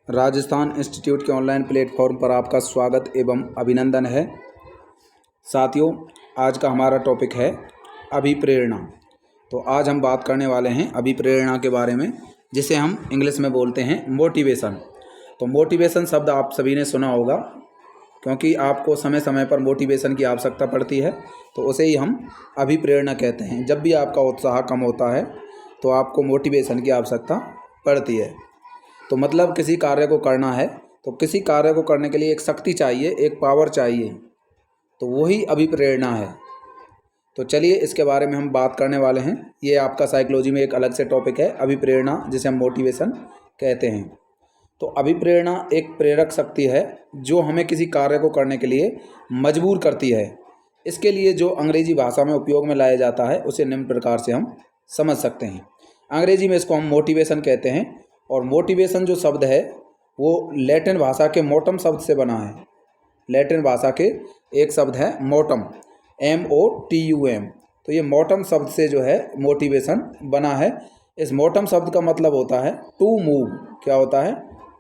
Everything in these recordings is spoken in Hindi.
राजस्थान इंस्टीट्यूट के ऑनलाइन प्लेटफॉर्म पर आपका स्वागत एवं अभिनंदन है। साथियों, आज का हमारा टॉपिक है अभिप्रेरणा। तो आज हम बात करने वाले हैं अभिप्रेरणा के बारे में, जिसे हम इंग्लिश में बोलते हैं मोटिवेशन। तो मोटिवेशन शब्द आप सभी ने सुना होगा, क्योंकि आपको समय समय पर मोटिवेशन की आवश्यकता पड़ती है, तो उसे ही हम अभिप्रेरणा कहते हैं। जब भी आपका उत्साह कम होता है तो आपको मोटिवेशन की आवश्यकता पड़ती है। तो मतलब किसी कार्य को करना है तो किसी कार्य को करने के लिए एक शक्ति चाहिए, एक पावर चाहिए, तो वही अभिप्रेरणा है। तो चलिए इसके बारे में हम बात करने वाले हैं। ये आपका साइकोलॉजी में एक अलग से टॉपिक है, अभिप्रेरणा, जिसे हम मोटिवेशन कहते हैं। तो अभिप्रेरणा एक प्रेरक शक्ति है जो हमें किसी कार्य को करने के लिए मजबूर करती है। इसके लिए जो अंग्रेजी भाषा में उपयोग में लाया जाता है उसे निम्न प्रकार से हम समझ सकते हैं। अंग्रेजी में इसको हम मोटिवेशन कहते हैं, और मोटिवेशन जो शब्द है वो लैटिन भाषा के मोटम शब्द से बना है। लैटिन भाषा के एक शब्द है मोटम, MOTUM। तो ये मोटम शब्द से जो है मोटिवेशन बना है। इस मोटम शब्द का मतलब होता है टू मूव। क्या होता है?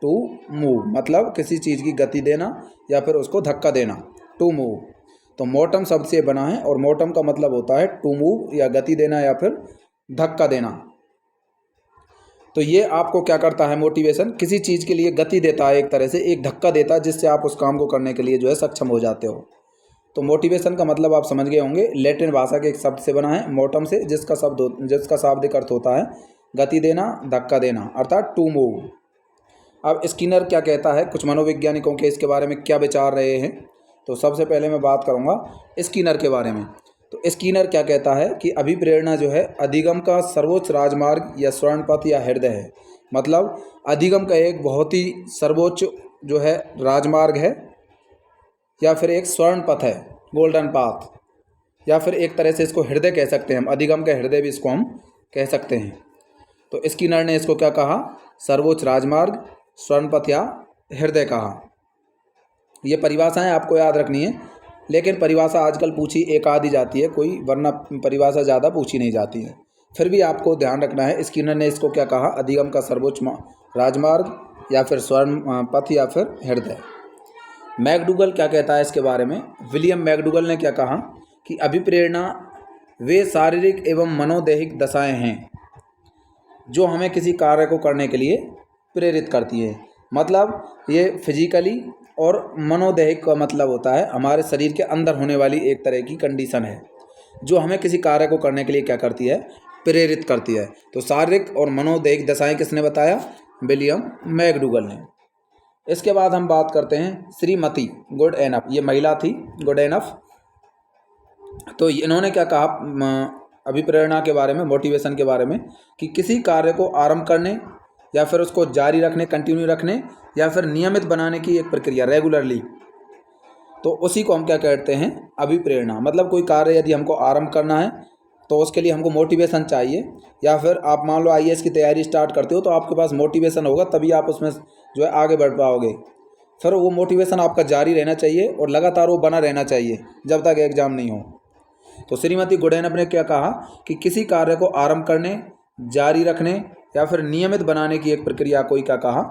टू मूव, मतलब किसी चीज़ की गति देना या फिर उसको धक्का देना, टू मूव। तो मोटम शब्द से बना है, और मोटम का मतलब होता है टू मूव, या गति देना या फिर धक्का देना। तो ये आपको क्या करता है? मोटिवेशन किसी चीज़ के लिए गति देता है, एक तरह से एक धक्का देता है, जिससे आप उस काम को करने के लिए जो है सक्षम हो जाते हो। तो मोटिवेशन का मतलब आप समझ गए होंगे, लैटिन भाषा के एक शब्द से बना है, मोटम से, जिसका शाब्दिक अर्थ होता है गति देना, धक्का देना, अर्थात टू मूव। अब स्किनर क्या कहता है, कुछ मनोवैज्ञानिकों के इसके बारे में क्या विचार रहे हैं, तो सबसे पहले मैं बात करूँगा स्किनर के बारे में। तो स्किनर क्या कहता है कि अभिप्रेरणा जो है अधिगम का सर्वोच्च राजमार्ग या स्वर्ण पथ या हृदय है। मतलब अधिगम का एक बहुत ही सर्वोच्च जो है राजमार्ग है, या फिर एक स्वर्ण पथ है, गोल्डन पाथ, या फिर एक तरह से इसको हृदय कह सकते हैं हम, अधिगम का हृदय भी इसको हम कह सकते हैं। तो स्किनर ने इसको क्या कहा? सर्वोच्च राजमार्ग, स्वर्ण पथ या हृदय कहा। ये परिभाषाएं आपको याद रखनी है, लेकिन परिभाषा आजकल पूछी एक आधी जाती है कोई, वरना परिभाषा ज़्यादा पूछी नहीं जाती है। फिर भी आपको ध्यान रखना है, स्किनर ने इसको क्या कहा? अधिगम का सर्वोच्च राजमार्ग, या फिर स्वर्ण पथ, या फिर हृदय। मैकडूगल क्या कहता है इसके बारे में? विलियम मैकडूगल ने क्या कहा कि अभिप्रेरणा वे शारीरिक एवं मनोदैहिक दशाएं हैं जो हमें किसी कार्य को करने के लिए प्रेरित करती है। मतलब ये फिजिकली और मनोदैहिक का मतलब होता है हमारे शरीर के अंदर होने वाली एक तरह की कंडीशन है जो हमें किसी कार्य को करने के लिए क्या करती है? प्रेरित करती है। तो शारीरिक और मनोदैहिक दशाएं किसने बताया? विलियम मैकडूगल ने। इसके बाद हम बात करते हैं श्रीमती गुडएनफ। ये महिला थी, गुडएनफ। तो इन्होंने क्या कहा अभिप्रेरणा के बारे में, मोटिवेशन के बारे में, कि किसी कार्य को आरंभ करने या फिर उसको जारी रखने, कंटिन्यू रखने, या फिर नियमित बनाने की एक प्रक्रिया, रेगुलरली, तो उसी को हम क्या कहते हैं? अभिप्रेरणा। मतलब कोई कार्य यदि हमको आरंभ करना है तो उसके लिए हमको मोटिवेशन चाहिए। या फिर आप मान लो IAS की तैयारी स्टार्ट करते हो, तो आपके पास मोटिवेशन होगा, तभी आप उसमें जो है आगे बढ़ पाओगे। फिर वो मोटिवेशन आपका जारी रहना चाहिए और लगातार वो बना रहना चाहिए जब तक एग्जाम नहीं हो। तो श्रीमती गुडएनफ ने क्या कहा कि किसी कार्य को आरंभ करने, जारी रखने या फिर नियमित बनाने की एक प्रक्रिया को ही क्या कहा?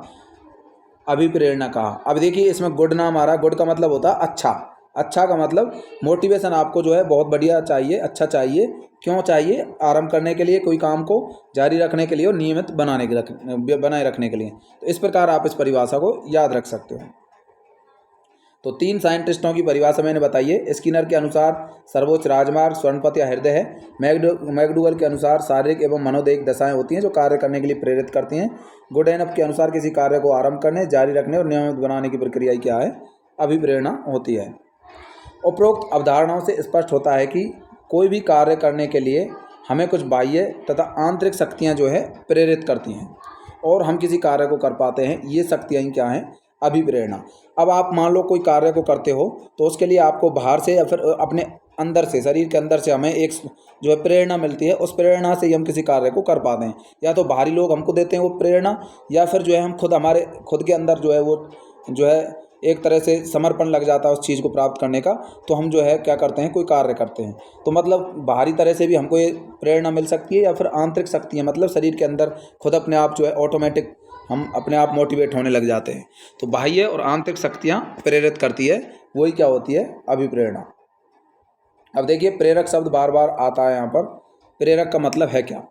अभिप्रेरणा कहा। अब देखिए, इसमें गुड नाम आ रहा है। गुड का मतलब होता है अच्छा। अच्छा का मतलब मोटिवेशन आपको जो है बहुत बढ़िया चाहिए, अच्छा चाहिए। क्यों चाहिए? आरंभ करने के लिए, कोई काम को जारी रखने के लिए, और नियमित बनाए रखने के लिए। तो इस प्रकार आप इस परिभाषा को याद रख सकते हो। तो 3 साइंटिस्टों की परिभाषा मैंने बताई है। स्किनर के अनुसार सर्वोच्च राजमार्ग स्वर्ण पथ या हृदय है। मैकडूगल के अनुसार शारीरिक एवं मनोदैहिक दशाएं होती हैं जो कार्य करने के लिए प्रेरित करती हैं। गुडएनफ के अनुसार किसी कार्य को आरंभ करने, जारी रखने और नियमित बनाने की प्रक्रिया क्या है? अभिप्रेरणा होती है। उपरोक्त अवधारणाओं से स्पष्ट होता है कि कोई भी कार्य करने के लिए हमें कुछ बाह्य तथा आंतरिक शक्तियाँ जो है प्रेरित करती हैं, और हम किसी कार्य को कर पाते हैं। ये शक्तियाँ क्या हैं? अभिप्रेरणा। अब आप मान लो कोई कार्य को करते हो, तो उसके लिए आपको बाहर से या फिर अपने अंदर से, शरीर के अंदर से हमें एक जो है प्रेरणा मिलती है। उस प्रेरणा से ही हम किसी कार्य को कर पाते हैं। या तो बाहरी लोग हमको देते हैं वो प्रेरणा, या फिर जो है हम खुद, हमारे खुद के अंदर जो है वो जो है एक तरह से समर्पण लग जाता है उस चीज़ को प्राप्त करने का। तो हम जो है क्या करते हैं? कोई कार्य करते हैं। तो मतलब बाहरी तरह से भी हमको ये प्रेरणा मिल सकती है, या फिर आंतरिक शक्ति है, मतलब शरीर के अंदर खुद अपने आप जो है ऑटोमेटिक हम अपने आप मोटिवेट होने लग जाते हैं। तो बाह्य और आंतरिक शक्तियाँ प्रेरित करती है, वही क्या होती है, अभिप्रेरणा। अब देखिए प्रेरक शब्द बार बार आता है यहाँ पर। प्रेरक का मतलब है क्या?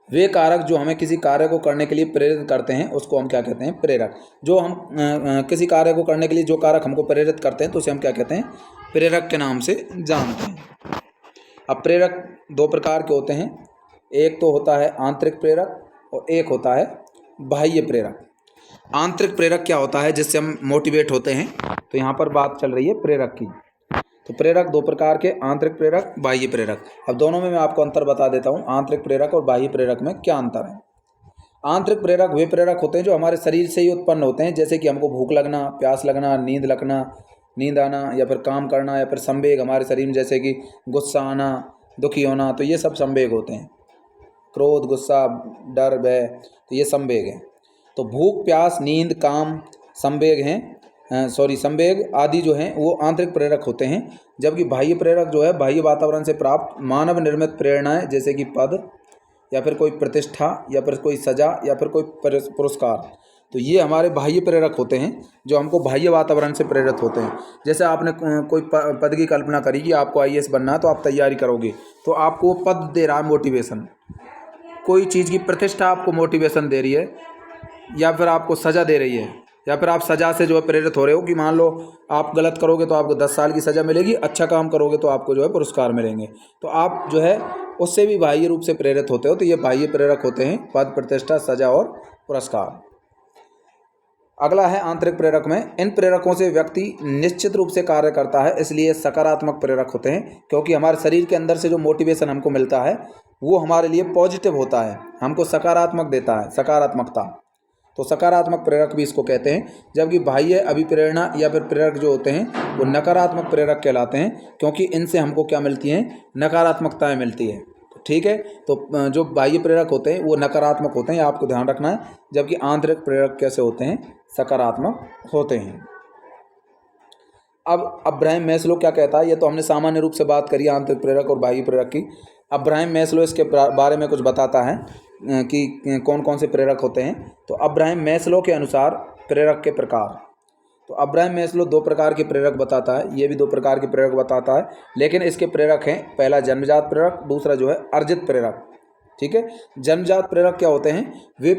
वे कारक जो हमें किसी कार्य को करने के लिए प्रेरित करते हैं उसको हम क्या कहते हैं, प्रेरक। जो हम किसी कार्य को करने के लिए जो कारक हमको प्रेरित करते हैं तो उसे हम क्या कहते हैं, प्रेरक के नाम से जानते हैं। अब प्रेरक दो प्रकार के होते हैं, एक तो होता है आंतरिक प्रेरक और एक होता है बाह्य प्रेरक। आंतरिक प्रेरक क्या होता है, जिससे हम मोटिवेट होते हैं, तो यहाँ पर बात चल रही है प्रेरक की। तो प्रेरक दो प्रकार के, आंतरिक प्रेरक, बाह्य प्रेरक। अब दोनों में मैं आपको अंतर बता देता हूँ, आंतरिक प्रेरक और बाह्य प्रेरक में क्या अंतर है। आंतरिक प्रेरक वे प्रेरक होते हैं जो हमारे शरीर से ही उत्पन्न होते हैं, जैसे कि हमको भूख लगना, प्यास लगना, नींद लगना, नींद आना, या फिर काम करना, या फिर संवेग हमारे शरीर में, जैसे कि गुस्सा आना, दुखी होना, तो ये सब संवेग होते हैं। क्रोध, गुस्सा, डर, भय, तो ये संवेग हैं। तो भूख, प्यास, नींद, काम संवेग हैं, संवेग आदि जो हैं वो आंतरिक प्रेरक होते हैं। जबकि बाह्य प्रेरक जो है बाह्य वातावरण से प्राप्त मानव निर्मित प्रेरणाएं, जैसे कि पद या फिर कोई प्रतिष्ठा या फिर कोई सजा या फिर कोई पुरस्कार, तो ये हमारे बाह्य प्रेरक होते हैं जो हमको बाह्य वातावरण से प्रेरित होते हैं। जैसे आपने कोई पद की कल्पना करी कि आपको IAS बनना है, तो आप तैयारी करोगे, तो आपको वो पद दे रहा है मोटिवेशन। कोई चीज़ की प्रतिष्ठा आपको मोटिवेशन दे रही है, या फिर आपको सज़ा दे रही है, या फिर आप सज़ा से जो है प्रेरित हो रहे हो कि मान लो आप गलत करोगे तो आपको 10 साल की सज़ा मिलेगी, अच्छा काम करोगे तो आपको जो है पुरस्कार मिलेंगे। तो आप जो है उससे भी बाह्य रूप से प्रेरित होते हो। तो ये बाह्य प्रेरक होते हैं, पद, प्रतिष्ठा, सज़ा और पुरस्कार। अगला है आंतरिक प्रेरक में। इन प्रेरकों से व्यक्ति निश्चित रूप से कार्य करता है, इसलिए सकारात्मक प्रेरक होते हैं, क्योंकि हमारे शरीर के अंदर से जो मोटिवेशन हमको मिलता है वो हमारे लिए पॉजिटिव होता है, हमको सकारात्मक देता है, सकारात्मकता। तो सकारात्मक प्रेरक भी इसको कहते हैं। जबकि बाह्य अभिप्रेरणा या फिर प्रेरक जो होते हैं वो नकारात्मक प्रेरक कहलाते हैं, क्योंकि इनसे हमको क्या मिलती हैं, नकारात्मकताएं मिलती है। ठीक है, तो जो बाह्य प्रेरक होते हैं वो नकारात्मक होते हैं, आपको ध्यान रखना है। जबकि आंतरिक प्रेरक कैसे होते हैं, सकारात्मक होते हैं। अब अब्राहम मैस्लो क्या कहता है, ये तो हमने सामान्य रूप से बात करी आंतरिक प्रेरक और बाह्य प्रेरक की। अब्राहम मैस्लो इसके बारे में कुछ बताता है कि कौन कौन से प्रेरक होते हैं। तो अब्राहम मैस्लो के अनुसार प्रेरक के प्रकार, तो अब्राहम मैस्लो दो प्रकार के प्रेरक बताता है, ये भी दो प्रकार के प्रेरक बताता है, लेकिन इसके प्रेरक हैं, पहला जन्मजात प्रेरक, दूसरा जो है अर्जित प्रेरक। ठीक है, जन्मजात प्रेरक क्या होते हैं, वे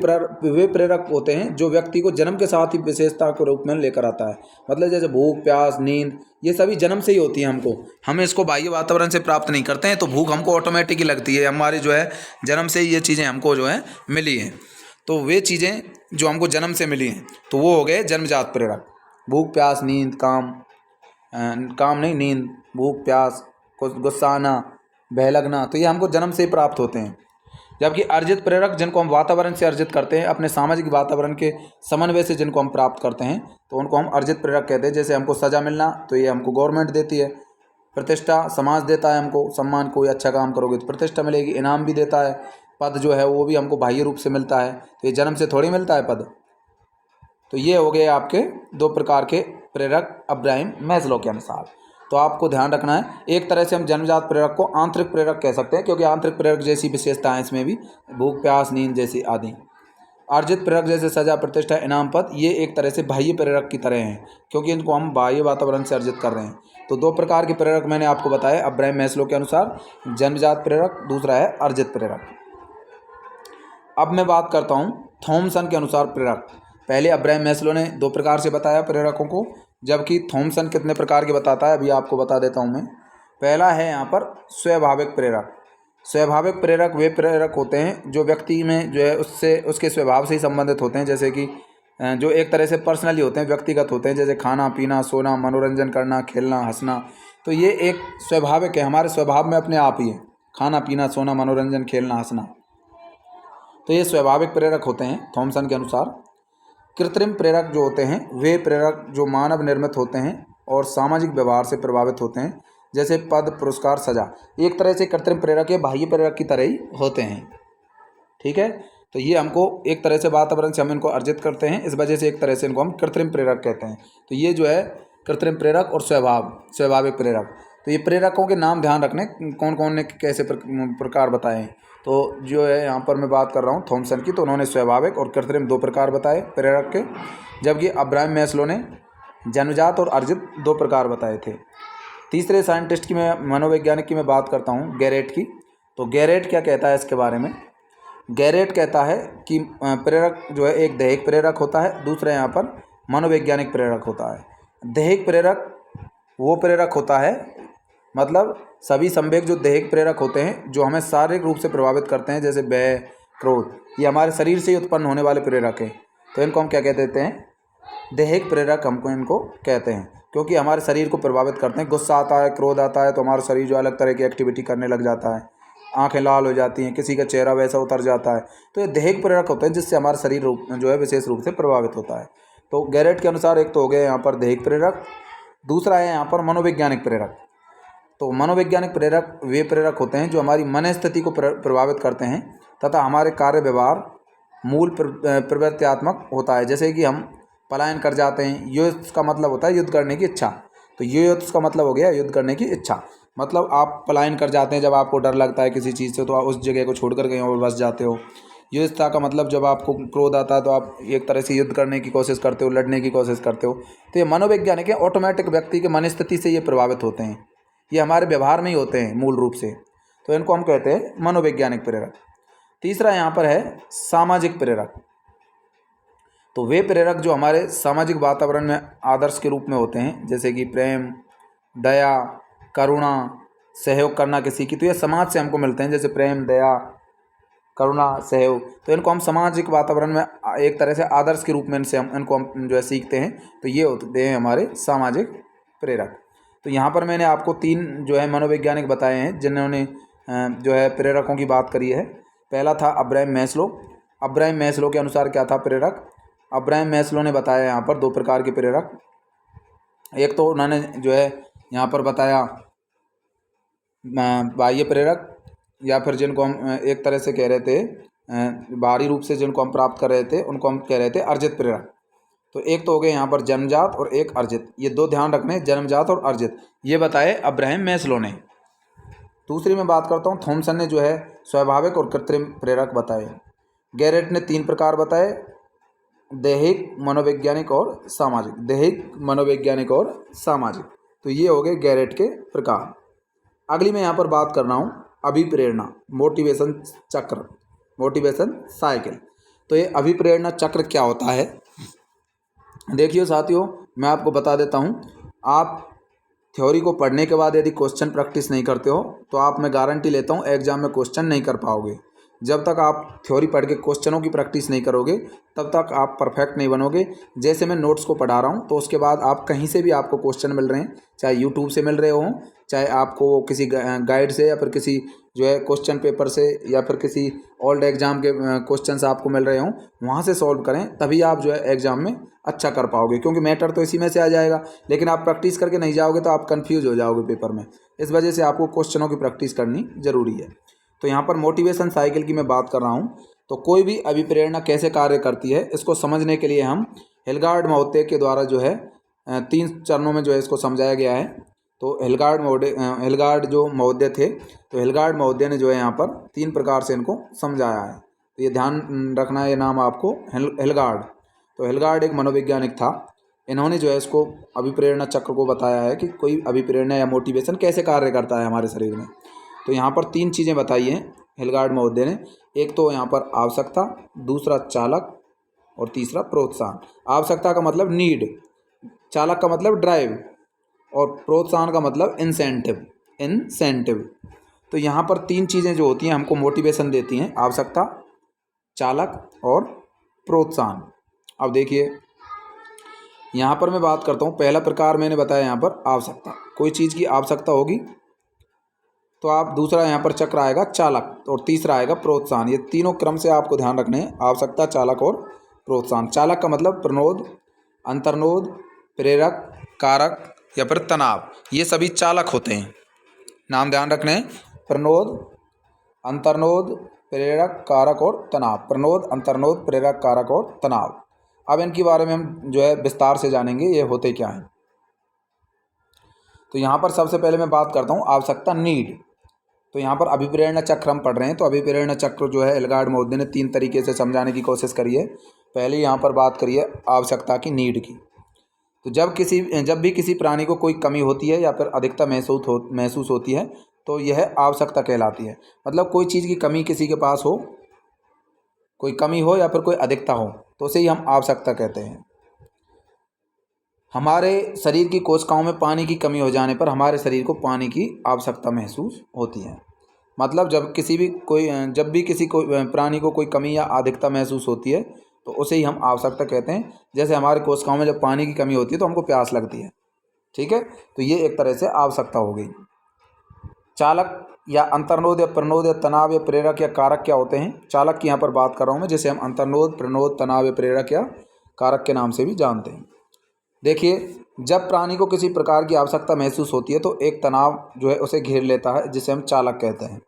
प्रेरक होते हैं जो व्यक्ति को जन्म के साथ ही विशेषता के रूप में लेकर आता है। मतलब जैसे भूख, प्यास, नींद, ये सभी जन्म से ही होती है हमको, हम इसको बाह्य वातावरण से प्राप्त नहीं करते हैं। तो भूख हमको ऑटोमेटिक ही लगती है, हमारी जो है जन्म से ही ये चीज़ें हमको जो है मिली हैं। तो वे चीज़ें जो हमको जन्म से मिली हैं तो वो हो गए जन्मजात प्रेरक। भूख, प्यास, नींद, नींद, भूख, प्यास, गुस्सा आना, भय लगना, तो ये हमको जन्म से ही प्राप्त होते हैं। जबकि अर्जित प्रेरक, जिनको हम वातावरण से अर्जित करते हैं, अपने सामाजिक वातावरण के समन्वय से जिनको हम प्राप्त करते हैं, तो उनको हम अर्जित प्रेरक कहते हैं। जैसे हमको सज़ा मिलना, तो ये हमको गवर्नमेंट देती है। प्रतिष्ठा, समाज देता है हमको सम्मान, कोई अच्छा काम करोगे तो प्रतिष्ठा मिलेगी। इनाम भी देता है। पद जो है वो भी हमको बाह्य रूप से मिलता है, तो ये जन्म से थोड़ी मिलता है पद। तो ये हो गए आपके दो प्रकार के प्रेरक अब्राहम मैस्लो के अनुसार। तो आपको ध्यान रखना है, एक तरह से हम जन्मजात प्रेरक को आंतरिक प्रेरक कह सकते हैं, क्योंकि आंतरिक प्रेरक जैसी विशेषताएं इसमें भी, भूख, प्यास, नींद जैसी आदि। अर्जित प्रेरक जैसे सजा, प्रतिष्ठा, इनाम, पद, ये एक तरह से बाह्य प्रेरक की तरह हैं, क्योंकि इनको हम बाह्य वातावरण से अर्जित कर रहे हैं। तो दो प्रकार के प्रेरक मैंने आपको बताया अब्राहम मैस्लो के अनुसार, जन्मजात प्रेरक, दूसरा है अर्जित प्रेरक। अब मैं बात करता हूँ थॉमसन के अनुसार प्रेरक। पहले अब्राहम मैस्लो ने दो प्रकार से बताया प्रेरकों को, जबकि थॉमसन कितने प्रकार के बताता है अभी आपको बता देता हूँ मैं। पहला है यहाँ पर स्वाभाविक प्रेरक। स्वाभाविक प्रेरक वे प्रेरक होते हैं जो व्यक्ति में जो है उसके स्वभाव से ही संबंधित होते हैं, जैसे कि जो एक तरह से पर्सनली होते हैं, व्यक्तिगत होते हैं, जैसे खाना पीना, सोना, मनोरंजन करना, खेलना, हंसना। तो ये एक स्वाभाविक है, हमारे स्वभाव में अपने आप ही है, खाना पीना, सोना, मनोरंजन, खेलना, हंसना। तो ये स्वाभाविक प्रेरक होते हैं थॉमसन के अनुसार। कृत्रिम प्रेरक जो होते हैं वे प्रेरक जो मानव निर्मित होते हैं और सामाजिक व्यवहार से प्रभावित होते हैं, जैसे पद, पुरस्कार, सजा। एक तरह से कृत्रिम प्रेरक या बाह्य प्रेरक की तरह ही होते हैं। ठीक है, तो ये हमको एक तरह से वातावरण से हम इनको अर्जित करते हैं, इस वजह से एक तरह से इनको हम कृत्रिम प्रेरक कहते हैं। तो ये जो है कृत्रिम प्रेरक और स्वाभाविक प्रेरक। तो ये प्रेरकों के नाम ध्यान रखने, कौन कौन ने कैसे प्रकार बताए हैं। तो जो है यहाँ पर मैं बात कर रहा हूँ थॉमसन की, तो उन्होंने स्वाभाविक और कृत्रिम 2 प्रकार बताए प्रेरक के, जबकि अब्राहम मैस्लो ने जन्मजात और अर्जित 2 प्रकार बताए थे। तीसरे साइंटिस्ट की मैं मनोवैज्ञानिक की मैं बात करता हूँ, गैरेट की। तो गैरेट क्या कहता है इसके बारे में? गैरेट कहता है कि प्रेरक जो है एक दैहिक प्रेरक होता है, दूसरा यहाँ पर मनोवैज्ञानिक प्रेरक होता है। दैहिक प्रेरक वो प्रेरक होता है, मतलब सभी संवेग जो दैहिक प्रेरक होते हैं जो हमें शारीरिक रूप से प्रभावित करते हैं, जैसे भय, क्रोध, ये हमारे शरीर से ही उत्पन्न होने वाले प्रेरक हैं। तो इनको हम क्या कह देते हैं? दैहिक प्रेरक हमको इनको कहते हैं, क्योंकि हमारे शरीर को प्रभावित करते हैं। गुस्सा आता है, क्रोध आता है तो हमारा शरीर जो अलग तरह की एक्टिविटी करने लग जाता है, आंखें लाल हो जाती हैं, किसी का चेहरा वैसा उतर जाता है। तो ये दैहिक प्रेरक होते हैं जिससे हमारा शरीर रूप जो है विशेष रूप से प्रभावित होता है। तो गैरेट के अनुसार एक तो हो गया यहाँ पर दैहिक प्रेरक, दूसरा है यहाँ पर मनोवैज्ञानिक प्रेरक। तो मनोवैज्ञानिक प्रेरक वे प्रेरक होते हैं जो हमारी मन स्थिति को प्रभावित करते हैं तथा हमारे कार्य व्यवहार मूल प्रवृत्त्यात्मक होता है। जैसे कि हम पलायन कर जाते हैं, युद्ध का मतलब होता है युद्ध करने की इच्छा। तो युद्ध का मतलब हो गया युद्ध करने की इच्छा, मतलब आप पलायन कर जाते हैं जब आपको डर लगता है किसी चीज़ से, तो आप उस जगह को छोड़कर कहीं और बस जाते हो। युद्धता का मतलब जब आपको क्रोध आता है तो आप एक तरह से युद्ध करने की कोशिश करते हो, लड़ने की कोशिश करते हो। तो ये मनोवैज्ञानिक है, ऑटोमेटिक व्यक्ति के मन स्थिति से ये प्रभावित होते हैं, ये हमारे व्यवहार में ही होते हैं मूल रूप से। तो इनको हम कहते हैं मनोवैज्ञानिक प्रेरक। तीसरा यहाँ पर है सामाजिक प्रेरक। तो वे प्रेरक जो हमारे सामाजिक वातावरण में आदर्श के रूप में होते हैं, जैसे कि प्रेम, दया, करुणा, सहयोग करना किसी की, तो ये समाज से हमको मिलते हैं, जैसे प्रेम, दया, करुणा, सहयोग। तो इनको हम सामाजिक वातावरण में एक तरह से आदर्श के रूप में इनको हम जो है सीखते हैं। तो ये होते हैं हमारे सामाजिक प्रेरक। तो यहाँ पर मैंने आपको 3 जो है मनोवैज्ञानिक बताए हैं जिन्होंने जो है प्रेरकों की बात करी है। पहला था अब्राहम मैस्लो। अब्राहम मैस्लो के अनुसार क्या था प्रेरक? अब्राहम मैस्लो ने बताया यहाँ पर 2 प्रकार के प्रेरक। एक तो उन्होंने जो है यहाँ पर बताया बाह्य प्रेरक, या फिर जिनको हम एक तरह से कह रहे थे बाहरी रूप से जिनको हम प्राप्त कर रहे थे उनको हम कह रहे थे अर्जित प्रेरक। तो एक तो हो गए यहाँ पर जन्मजात और एक अर्जित, ये 2 ध्यान रखने, जन्मजात और अर्जित, ये बताए अब्राहम मैस्लो ने। दूसरी मैं बात करता हूँ, थॉमसन ने जो है स्वाभाविक और कृत्रिम प्रेरक बताए। गैरेट ने 3 प्रकार बताए, दैहिक, मनोवैज्ञानिक और सामाजिक। दैहिक, मनोवैज्ञानिक और सामाजिक, तो ये हो गए गैरेट के प्रकार। अगली मैं यहाँ पर बात कर रहा हूँ अभिप्रेरणा, मोटिवेशन चक्र, मोटिवेशन साइकिल। तो ये अभिप्रेरणा चक्र क्या होता है? देखिए साथियों, मैं आपको बता देता हूँ, आप थ्योरी को पढ़ने के बाद यदि क्वेश्चन प्रैक्टिस नहीं करते हो तो आप, मैं गारंटी लेता हूँ, एग्जाम में क्वेश्चन नहीं कर पाओगे। जब तक आप थ्योरी पढ़ के क्वेश्चनों की प्रैक्टिस नहीं करोगे तब तक आप परफेक्ट नहीं बनोगे। जैसे मैं नोट्स को पढ़ा रहा हूँ तो उसके बाद आप कहीं से भी आपको क्वेश्चन मिल रहे हैं, चाहे यूट्यूब से मिल रहे हों, चाहे आपको किसी गाइड से, या फिर किसी जो है क्वेश्चन पेपर से, या फिर किसी ओल्ड एग्जाम के क्वेश्चन आपको मिल रहे हों, वहाँ से सॉल्व करें, तभी आप जो है एग्जाम में अच्छा कर पाओगे। क्योंकि मैटर तो इसी में से आ जाएगा, लेकिन आप प्रैक्टिस करके नहीं जाओगे तो आप कन्फ्यूज हो जाओगे पेपर में। इस वजह से आपको क्वेश्चनों की प्रैक्टिस करनी ज़रूरी है। तो यहाँ पर मोटिवेशन साइकिल की मैं बात कर रहा हूँ। तो कोई भी अभिप्रेरणा कैसे कार्य करती है इसको समझने के लिए हम हिलगार्ड महोदय के द्वारा जो है 3 चरणों में जो है इसको समझाया गया है। तो हिलगार्ड जो महोदय थे, तो हिलगार्ड महोदय ने जो है यहाँ पर 3 प्रकार से इनको समझाया है। तो ये ध्यान रखना है, ये नाम आपको हिलगार्ड। तो हिलगार्ड एक मनोवैज्ञानिक था, इन्होंने जो है इसको अभिप्रेरणा चक्र को बताया है कि कोई अभिप्रेरणा या मोटिवेशन कैसे कार्य करता है हमारे शरीर में। तो यहाँ पर 3 चीज़ें बताई हैं हिलगार्ड महोदय ने। एक तो यहाँ पर आवश्यकता, दूसरा चालक और तीसरा प्रोत्साहन। आवश्यकता का मतलब नीड, चालक का मतलब ड्राइव, और प्रोत्साहन का मतलब इंसेंटिव। तो यहाँ पर 3 चीज़ें जो होती हैं हमको मोटिवेशन देती हैं, आवश्यकता, चालक और प्रोत्साहन। अब देखिए यहाँ पर मैं बात करता हूँ, पहला प्रकार मैंने बताया यहाँ पर आवश्यकता। कोई चीज़ की आवश्यकता होगी तो आप, दूसरा यहाँ पर चक्र आएगा चालक, और तीसरा आएगा प्रोत्साहन। ये तीनों क्रम से आपको ध्यान रखने हैं, आवश्यकता, चालक और प्रोत्साहन। चालक का मतलब प्रणोद, अंतर्नोद, प्रेरक, कारक या फिर तनाव, ये सभी चालक होते हैं। नाम ध्यान रखने हैं, प्रणोद, अंतर्नोद, प्रेरक, कारक और तनाव। प्रणोद, अंतर्नोद, प्रेरक, कारक और तनाव। अब इनके बारे में हम जो है विस्तार से जानेंगे ये होते क्या हैं। तो यहाँ पर सबसे पहले मैं बात करता हूँ आवश्यकता, नीड। तो यहाँ पर अभिप्रेरणा चक्र हम पढ़ रहे हैं। तो अभिप्रेरणा चक्र जो है एल्गार्ड महोदय ने 3 तरीके से समझाने की कोशिश करी है। पहले यहाँ पर बात करिए आवश्यकता की, नीड की। तो जब भी किसी प्राणी को कोई कमी होती है या फिर अधिकता महसूस होती है तो यह आवश्यकता कहलाती है। मतलब कोई चीज़ की कमी किसी के पास हो, कोई कमी हो या फिर कोई अधिकता हो तो उसे ही हम आवश्यकता कहते हैं। हमारे शरीर की कोशिकाओं में पानी की कमी हो जाने पर हमारे शरीर को पानी की आवश्यकता महसूस होती है। मतलब जब भी किसी को प्राणी को कोई कमी या अधिकता महसूस होती है तो उसे ही हम आवश्यकता कहते हैं। जैसे हमारे कोशिकाओं में जब पानी की कमी होती है तो हमको प्यास लगती है, ठीक है। तो ये एक तरह से आवश्यकता हो गई। चालक या अंतर्नोद या प्रनोद या तनाव या प्रेरक या कारक क्या होते हैं? चालक की यहाँ पर बात कर रहा हूँ मैं, जिसे हम अंतर्नोद, प्रनोद, तनाव या प्रेरक या कारक के नाम से भी जानते हैं। देखिए, जब प्राणी को किसी प्रकार की आवश्यकता महसूस होती है तो एक तनाव जो है उसे घेर लेता है, जिसे हम चालक कहते हैं।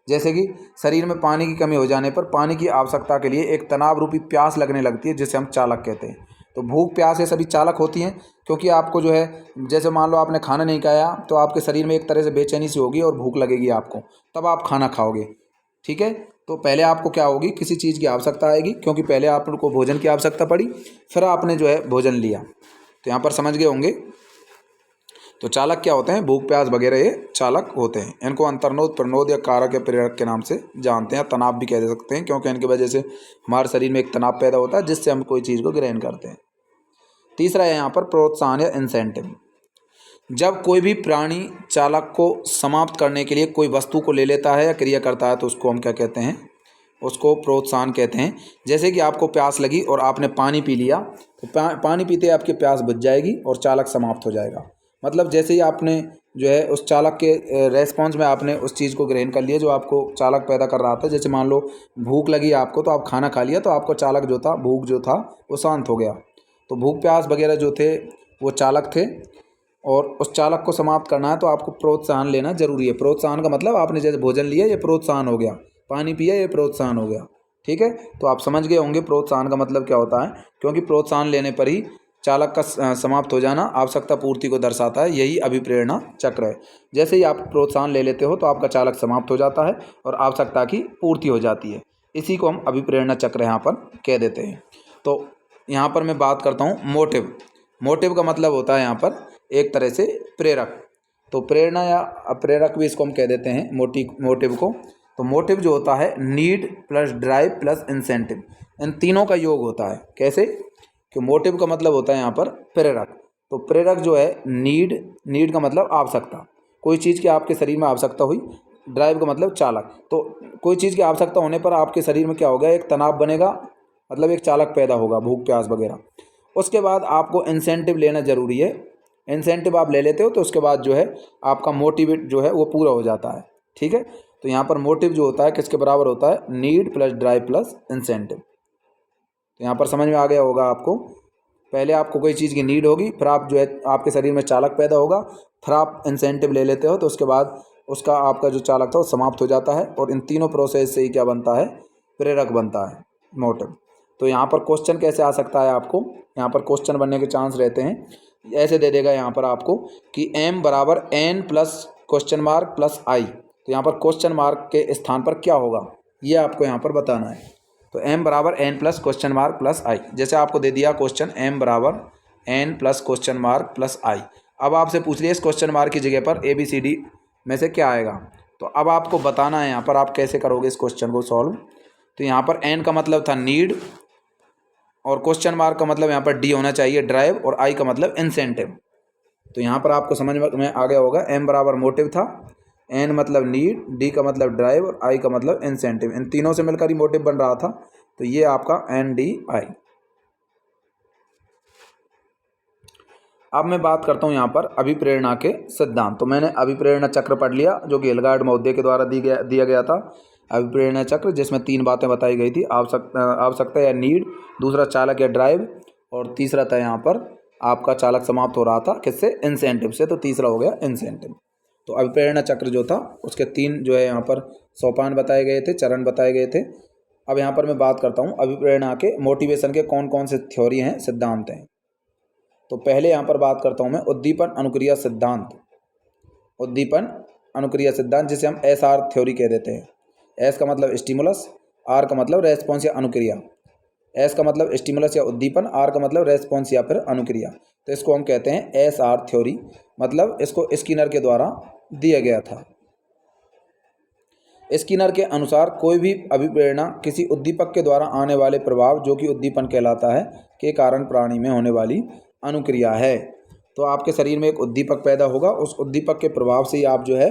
जैसे कि शरीर में पानी की कमी हो जाने पर पानी की आवश्यकता के लिए एक तनाव रूपी प्यास लगने लगती है, जिसे हम चालक कहते हैं। तो भूख, प्यास ये सभी चालक होती हैं, क्योंकि आपको जो है, जैसे मान लो आपने खाना नहीं खाया तो आपके शरीर में एक तरह से बेचैनी सी होगी और भूख लगेगी आपको, तब आप खाना खाओगे, ठीक है। तो पहले आपको क्या होगी, किसी चीज़ की आवश्यकता आएगी, क्योंकि पहले आपको भोजन की आवश्यकता पड़ी, फिर आपने जो है भोजन लिया। तो यहाँ पर समझ गए होंगे। तो चालक क्या होते हैं? भूख, प्यास वगैरह ये चालक होते हैं। इनको अंतर्नोद, प्रनोद या कारक या प्रेरक के नाम से जानते हैं। तनाव भी कह सकते हैं, क्योंकि इनकी वजह से हमारे शरीर में एक तनाव पैदा होता है, जिससे हम कोई चीज़ को ग्रहण करते हैं। तीसरा है यहाँ पर प्रोत्साहन या इंसेंटिव। जब कोई भी प्राणी चालक को समाप्त करने के लिए कोई वस्तु को ले लेता है या क्रिया करता है तो उसको हम क्या कहते हैं? उसको प्रोत्साहन कहते हैं। जैसे कि आपको प्यास लगी और आपने पानी पी लिया, तो पानी पीते आपकी प्यास बुझ जाएगी और चालक समाप्त हो जाएगा। मतलब जैसे ही आपने जो है उस चालक के रेस्पॉन्स में आपने उस चीज़ को ग्रहण कर लिया जो आपको चालक पैदा कर रहा था। जैसे मान लो भूख लगी आपको, तो आप खाना खा लिया, तो आपको चालक जो था, भूख जो था, वो शांत हो गया। तो भूख, प्यास वगैरह जो थे वो चालक थे, और उस चालक को समाप्त करना है तो आपको प्रोत्साहन लेना जरूरी है। प्रोत्साहन का मतलब आपने जैसे भोजन लिया, ये प्रोत्साहन हो गया, पानी पिया, ये प्रोत्साहन हो गया, ठीक है। तो आप समझ गए होंगे प्रोत्साहन का मतलब क्या होता है, क्योंकि प्रोत्साहन लेने पर ही चालक का समाप्त हो जाना आवश्यकता पूर्ति को दर्शाता है। यही अभिप्रेरणा चक्र है। जैसे ही आप प्रोत्साहन ले लेते हो तो आपका चालक समाप्त हो जाता है और आवश्यकता की पूर्ति हो जाती है। इसी को हम अभिप्रेरणा चक्र यहाँ पर कह देते हैं। तो यहाँ पर मैं बात करता हूँ मोटिव। मोटिव का मतलब होता है यहाँ पर एक तरह से प्रेरक। तो प्रेरणा या प्रेरक भी इसको हम कह देते हैं, मोटिव को। तो मोटिव जो होता है, need plus drive plus incentive, इन तीनों का योग होता है। कैसे? कि मोटिव का मतलब होता है यहाँ पर प्रेरक। तो प्रेरक जो है नीड का मतलब आवश्यकता, कोई चीज़ की आपके शरीर में आवश्यकता हुई। ड्राइव का मतलब चालक। तो कोई चीज़ की आवश्यकता होने पर आपके शरीर में क्या होगा, एक तनाव बनेगा, मतलब एक चालक पैदा होगा, भूख, प्यास वगैरह। उसके बाद आपको इंसेंटिव लेना ज़रूरी है। इंसेंटिव आप ले लेते हो तो उसके बाद जो है आपका मोटिवेट जो है वो पूरा हो जाता है, ठीक है। तो यहाँ पर मोटिव जो होता है किसके बराबर होता है? Need plus drive plus incentive. तो यहाँ पर समझ में आ गया होगा आपको। पहले आपको कोई चीज़ की नीड होगी, फिर आप जो है आपके शरीर में चालक पैदा होगा, फिर आप इंसेंटिव ले लेते हो, तो उसके बाद उसका आपका जो चालक था वो समाप्त हो जाता है। और इन तीनों प्रोसेस से ही क्या बनता है? प्रेरक बनता है, मोटिव। तो यहाँ पर क्वेश्चन कैसे आ सकता है आपको? यहाँ पर क्वेश्चन बनने के चांस रहते हैं। ऐसे दे देगा यहाँ पर आपको कि m बराबर n plus question mark plus I. तो यहाँ पर क्वेश्चन मार्क के स्थान पर क्या होगा, ये आपको यहाँ पर बताना है। तो m बराबर n plus question mark plus I. जैसे आपको दे दिया क्वेश्चन m बराबर n plus question mark plus I. अब आपसे पूछ लिया इस क्वेश्चन मार्क की जगह पर ABCD में से क्या आएगा। तो अब आपको बताना है यहाँ पर आप कैसे करोगे इस क्वेश्चन को सॉल्व। तो यहाँ पर n का मतलब था नीड, और क्वेश्चन मार्क का मतलब यहाँ पर D होना चाहिए, ड्राइव, और I का मतलब इंसेंटिव। तो यहाँ पर आपको समझ में आ गया होगा। m बराबर मोटिव था, n मतलब नीड, D का मतलब ड्राइव, और I का मतलब इंसेंटिव। इन तीनों से मिलकर ही मोटिव बन रहा था। तो ये आपका NDI। अब मैं बात करता हूँ यहाँ पर अभिप्रेरणा के सिद्धांत। तो मैंने अभिप्रेरणा चक्र पढ़ लिया, जो कि एल्गार्ड महोदय के द्वारा दिया गया था। अभिप्रेरणा चक्र जिसमें 3 बातें बताई गई थी, आवश्यकता या नीड, दूसरा चालक या ड्राइव, और तीसरा था यहाँ पर आपका चालक समाप्त हो रहा था किससे? इंसेंटिव से। तो तीसरा हो गया इंसेंटिव। तो अभिप्रेरणा चक्र जो था उसके 3 जो है यहाँ पर सोपान बताए गए थे, चरण बताए गए थे। अब यहाँ पर मैं बात करता हूँ अभिप्रेरणा के मोटिवेशन के कौन कौन से थ्योरी हैं, सिद्धांत हैं। तो पहले यहाँ पर बात करता हूँ मैं उद्दीपन अनुक्रिया सिद्धांत। उद्दीपन अनुक्रिया सिद्धांत, जिसे हम SR थ्योरी कह देते हैं। S का मतलब स्टिमुलस, R का मतलब रेस्पॉन्स या अनुक्रिया। S का मतलब स्टिमुलस या उद्दीपन, R का मतलब रेस्पॉन्स या फिर अनुक्रिया। तो इसको हम कहते हैं SR थ्योरी, मतलब इसको स्किनर के द्वारा दिया गया था। स्किनर के अनुसार कोई भी अभिप्रेरणा किसी उद्दीपक के द्वारा आने वाले प्रभाव, जो कि उद्दीपन कहलाता है, के कारण प्राणी में होने वाली अनुक्रिया है। तो आपके शरीर में एक उद्दीपक पैदा होगा, उस उद्दीपक के प्रभाव से ही आप जो है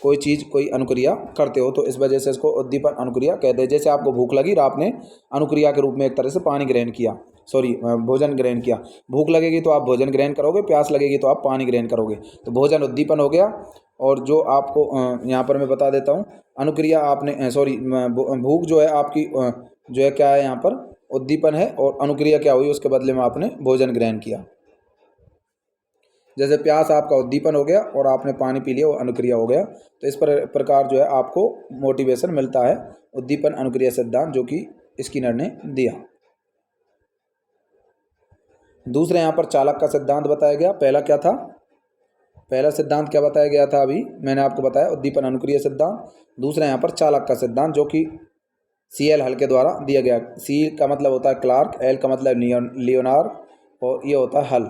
कोई चीज़, कोई अनुक्रिया करते हो, तो इस वजह से इसको उद्दीपन अनुक्रिया कहते हैं। जैसे आपको भूख लगी और आपने अनुक्रिया के रूप में एक तरह से पानी ग्रहण किया, भोजन ग्रहण किया। भूख लगेगी तो आप भोजन ग्रहण करोगे, प्यास लगेगी तो आप पानी ग्रहण करोगे, तो भोजन उद्दीपन हो गया। और जो आपको यहाँ पर मैं बता देता हूँ, अनुक्रिया आपने भूख जो है आपकी जो है क्या है, यहाँ पर उद्दीपन है, और अनुक्रिया क्या हुई, उसके बदले में आपने भोजन ग्रहण किया। जैसे प्यास आपका उद्दीपन हो गया और आपने पानी पी लिया, वो अनुक्रिया हो गया। तो इस प्रकार जो है आपको मोटिवेशन मिलता है, उद्दीपन अनुक्रिया सिद्धांत, जो कि स्किनर ने दिया। दूसरे यहाँ पर चालक का सिद्धांत बताया गया। पहला क्या था, पहला सिद्धांत क्या बताया गया था, अभी मैंने आपको बताया उद्दीपन अनुक्रिया सिद्धांत। दूसरा यहाँ पर चालक का सिद्धांत, जो कि CL हल के द्वारा दिया गया। C का मतलब होता है क्लार्क, L का मतलब लियोनार्ड, और ये होता है हल।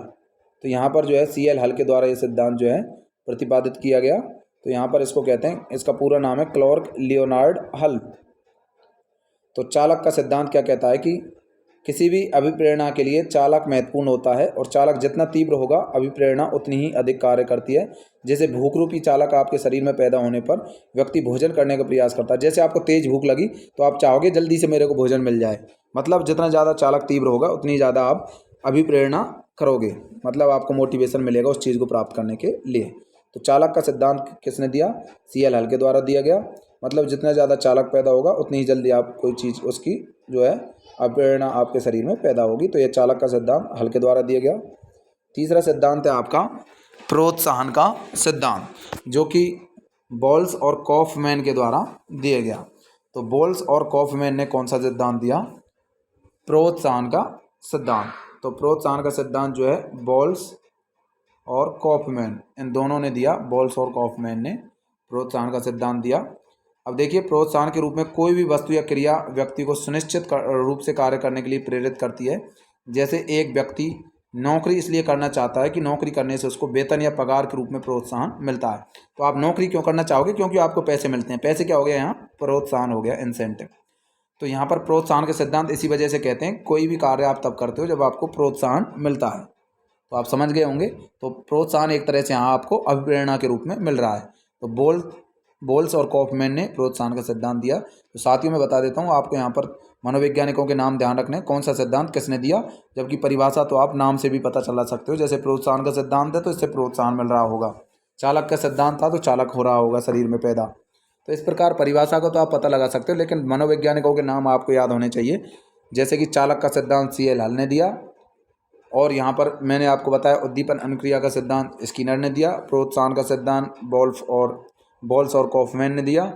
तो यहाँ पर जो है CL हल के द्वारा ये सिद्धांत जो है प्रतिपादित किया गया। तो यहाँ पर इसको कहते हैं, इसका पूरा नाम है क्लार्क लियोनार्ड हल। तो चालक का सिद्धांत क्या कहता है कि किसी भी अभिप्रेरणा के लिए चालक महत्वपूर्ण होता है, और चालक जितना तीव्र होगा, अभिप्रेरणा उतनी ही अधिक कार्य करती है। जैसे भूख रूपी चालक आपके शरीर में पैदा होने पर व्यक्ति भोजन करने का प्रयास करता है। जैसे आपको तेज भूख लगी तो आप चाहोगे जल्दी से मेरे को भोजन मिल जाए, मतलब जितना ज़्यादा चालक तीव्र होगा उतनी ज़्यादा आप अभिप्रेरणा करोगे, मतलब आपको मोटिवेशन मिलेगा उस चीज़ को प्राप्त करने के लिए। तो चालक का सिद्धांत किसने दिया, CL हल के द्वारा दिया गया। मतलब जितना ज़्यादा चालक पैदा होगा उतनी ही जल्दी आप कोई चीज़ उसकी जो है अभिप्रेरणा आपके शरीर में पैदा होगी। तो यह चालक का सिद्धांत हल के द्वारा दिया गया। तीसरा सिद्धांत है आपका प्रोत्साहन का सिद्धांत, जो कि बॉल्स और कॉफमैन के द्वारा दिया गया। तो बॉल्स और कॉफमैन ने कौन सा सिद्धांत दिया, प्रोत्साहन का सिद्धांत। तो प्रोत्साहन का सिद्धांत जो है बॉल्स और कॉफमैन, इन दोनों ने दिया। बॉल्स और कॉफमैन ने प्रोत्साहन का सिद्धांत दिया। अब देखिए, प्रोत्साहन के रूप में कोई भी वस्तु या क्रिया व्यक्ति को सुनिश्चित रूप से कार्य करने के लिए प्रेरित करती है। जैसे एक व्यक्ति नौकरी इसलिए करना चाहता है कि नौकरी करने से उसको वेतन या पगार के रूप में प्रोत्साहन मिलता है। तो आप नौकरी क्यों करना चाहोगे, क्योंकि आपको पैसे मिलते हैं। पैसे क्या हो गया, यहाँ प्रोत्साहन हो गया, इंसेंटिव। तो यहाँ पर प्रोत्साहन के सिद्धांत इसी वजह से कहते हैं, कोई भी कार्य आप तब करते हो जब आपको प्रोत्साहन मिलता है। तो आप समझ गए होंगे। तो प्रोत्साहन एक तरह से यहाँ आपको अभिप्रेरणा के रूप में मिल रहा है। तो बॉल्स और कॉफमैन ने प्रोत्साहन का सिद्धांत दिया। तो साथियों में बता देता हूँ आपको, यहाँ पर मनोवैज्ञानिकों के नाम ध्यान रखने, कौन सा सिद्धांत किसने दिया, जबकि परिभाषा तो आप नाम से भी पता चला सकते हो। जैसे प्रोत्साहन का सिद्धांत है तो इससे प्रोत्साहन मिल रहा होगा, चालक का सिद्धांत था तो चालक हो रहा होगा शरीर में पैदा। तो इस प्रकार परिभाषा को तो आप पता लगा सकते हो, लेकिन मनोवैज्ञानिकों के नाम आपको याद होने चाहिए। जैसे कि चालक का सिद्धांत CL हल ने दिया, और यहाँ पर मैंने आपको बताया उद्दीपन अनुक्रिया का सिद्धांत स्किनर ने दिया। प्रोत्साहन का सिद्धांत बॉल्स और कॉफमैन ने दिया।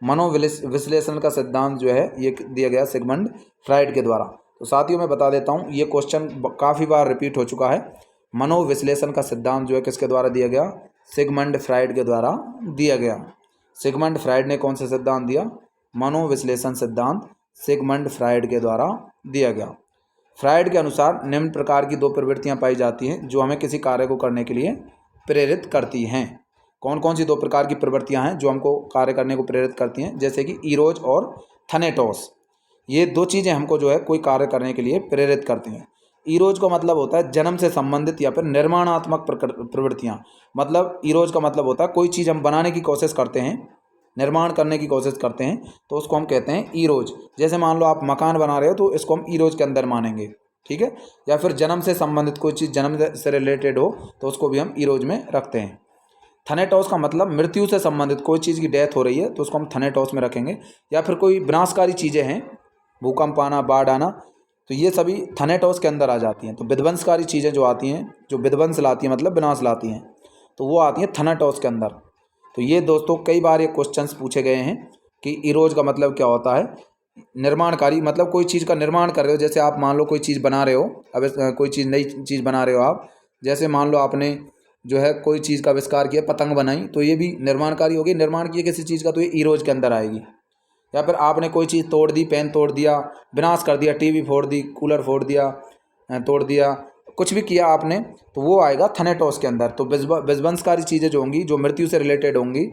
मनोविश्लेषण का सिद्धांत जो है ये दिया गया सिगमंड फ्राइड के द्वारा। तो साथियों मैं बता देता हूँ, ये क्वेश्चन काफ़ी बार रिपीट हो चुका है। मनोविश्लेषण का सिद्धांत जो है किसके द्वारा दिया गया, सिगमंड फ्राइड के द्वारा दिया गया। सिगमंड फ्राइड ने कौन सा सिद्धांत दिया, मनोविश्लेषण सिद्धांत सिगमंड फ्राइड के द्वारा दिया गया। फ्राइड के अनुसार निम्न प्रकार की दो प्रवृत्तियां पाई जाती हैं जो हमें किसी कार्य को करने के लिए प्रेरित करती हैं। कौन कौन सी दो प्रकार की प्रवृत्तियां हैं जो हमको कार्य करने को प्रेरित करती हैं, जैसे कि इरोज और थैनेटोस। ये दो चीज़ें हमको जो है कोई कार्य करने के लिए प्रेरित करती हैं। इरोज का मतलब होता है जन्म से संबंधित या फिर निर्माणात्मक प्रवृत्तियाँ। मतलब इरोज का मतलब होता है कोई चीज़ हम बनाने की कोशिश करते हैं, निर्माण करने की कोशिश करते हैं, तो उसको हम कहते हैं ईरोज। जैसे मान लो आप मकान बना रहे हो तो इसको हम ईरोज के अंदर मानेंगे, ठीक है। या फिर जन्म से संबंधित कोई चीज़ जन्म से रिलेटेड हो तो उसको भी हम ईरोज में रखते हैं। थैनेटोस का मतलब मृत्यु से संबंधित कोई चीज़ की डेथ हो रही है तो उसको हम थैनेटोस में रखेंगे। या फिर कोई विनाशकारी चीज़ें हैं, भूकंप आना, बाढ़ आना, तो ये सभी थैनेटोस के अंदर आ जाती हैं। तो विध्वंसकारी चीज़ें जो आती हैं, जो विध्वंस लाती हैं मतलब विनाश लाती हैं, तो वो आती हैं थैनेटोस के अंदर। तो ये दोस्तों कई बार ये क्वेश्चंस पूछे गए हैं कि इरोज का मतलब क्या होता है। निर्माणकारी मतलब कोई चीज़ का निर्माण कर रहे हो। जैसे आप मान लो कोई चीज़ बना रहे हो, अब कोई चीज़ नई चीज़ बना रहे हो आप, जैसे मान लो आपने जो है कोई चीज़ का आविष्कार किया, पतंग बनाई, तो ये भी निर्माणकारी होगी। निर्माण किया किसी चीज़ का तो ये ईरोज के अंदर आएगी। या फिर आपने कोई चीज़ तोड़ दी, पेन तोड़ दिया, विनाश कर दिया, टीवी फोड़ दी, कूलर फोड़ दिया, तोड़ दिया, कुछ भी किया आपने, तो वो आएगा थैनेटोस के अंदर। तो विध्वंसकारी चीज़ें जो होंगी, जो मृत्यु से रिलेटेड होंगी,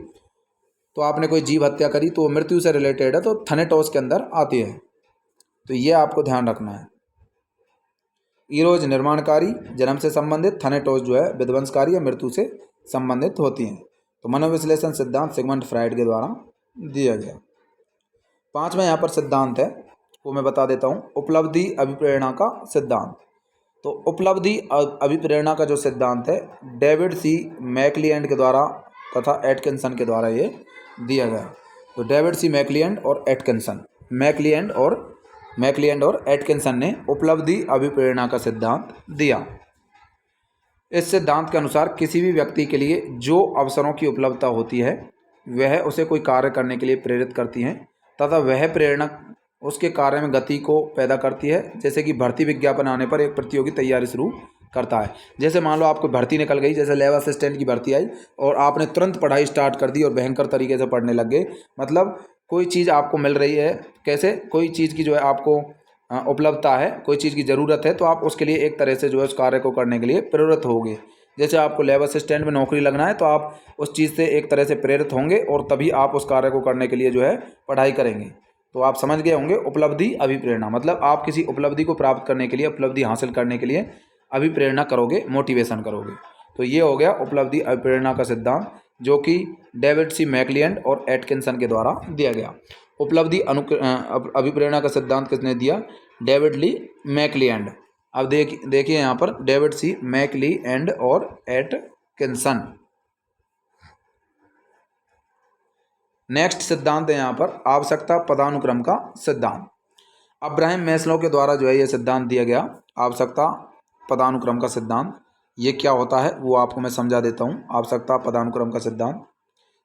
तो आपने कोई जीव हत्या करी तो वो मृत्यु से रिलेटेड है, तो थैनेटोस के अंदर आती है। तो ये आपको ध्यान रखना है। ईरोज निर्माणकारी, जन्म से संबंधित, थैनेटोस जो है विध्वंसकारी या मृत्यु से संबंधित होती हैं। तो मनोविश्लेषण सिद्धांत सिगमंड फ्राइड के द्वारा दिया गया। पांचवा यहाँ पर सिद्धांत है, वो मैं बता देता हूँ, उपलब्धि अभिप्रेरणा का सिद्धांत। तो उपलब्धि अभिप्रेरणा का जो सिद्धांत है डेविड सी मैकलिएंड के द्वारा तथा एटकिंसन के द्वारा ये दिया गया। तो डेविड सी मैकलिएंड और एटकिंसन, मैकलिएंड और एटकिंसन ने उपलब्धि अभिप्रेरणा का सिद्धांत दिया। इस सिद्धांत के अनुसार किसी भी व्यक्ति के लिए जो अवसरों की उपलब्धता होती है वह उसे कोई कार्य करने के लिए प्रेरित करती हैं तथा वह प्रेरणा उसके कार्य में गति को पैदा करती है। जैसे कि भर्ती विज्ञापन आने पर एक प्रतियोगी तैयारी शुरू करता है। जैसे मान लो आपको भर्ती निकल गई, जैसे लैब असिस्टेंट की भर्ती आई और आपने तुरंत पढ़ाई स्टार्ट कर दी और भयंकर तरीके से पढ़ने लग गए। मतलब कोई चीज़ आपको मिल रही है, कैसे, कोई चीज़ की जो है आपको उपलब्धता है, कोई चीज़ की ज़रूरत है, तो आप उसके लिए एक तरह से जो है उस कार्य को करने के लिए प्रेरित होगे। जैसे आपको लैब असिस्टेंट में नौकरी लगना है तो आप उस चीज़ से एक तरह से प्रेरित होंगे और तभी आप उस कार्य को करने के लिए जो है पढ़ाई करेंगे। तो आप समझ गए होंगे उपलब्धि अभिप्रेरणा, मतलब आप किसी उपलब्धि को प्राप्त करने के लिए, उपलब्धि हासिल करने के लिए अभिप्रेरणा करोगे, मोटिवेशन करोगे। तो ये हो गया उपलब्धि अभिप्रेरणा का सिद्धांत, जो कि डेविड सी मैकलिएंड और एटकिंसन के द्वारा दिया गया। उपलब्धि अभिप्रेरणा का सिद्धांत किसने दिया? David Lee McClelland. अब देखिए यहाँ पर डेविड सी मैकलिएंड और एटकिंसन। नेक्स्ट सिद्धांत है यहाँ पर आवश्यकता पदानुक्रम का सिद्धांत। अब्राहम मैस्लो के द्वारा जो है ये सिद्धांत दिया गया, आवश्यकता पदानुक्रम का सिद्धांत। ये क्या होता है वो आपको मैं समझा देता हूँ। आवश्यकता पदानुक्रम का सिद्धांत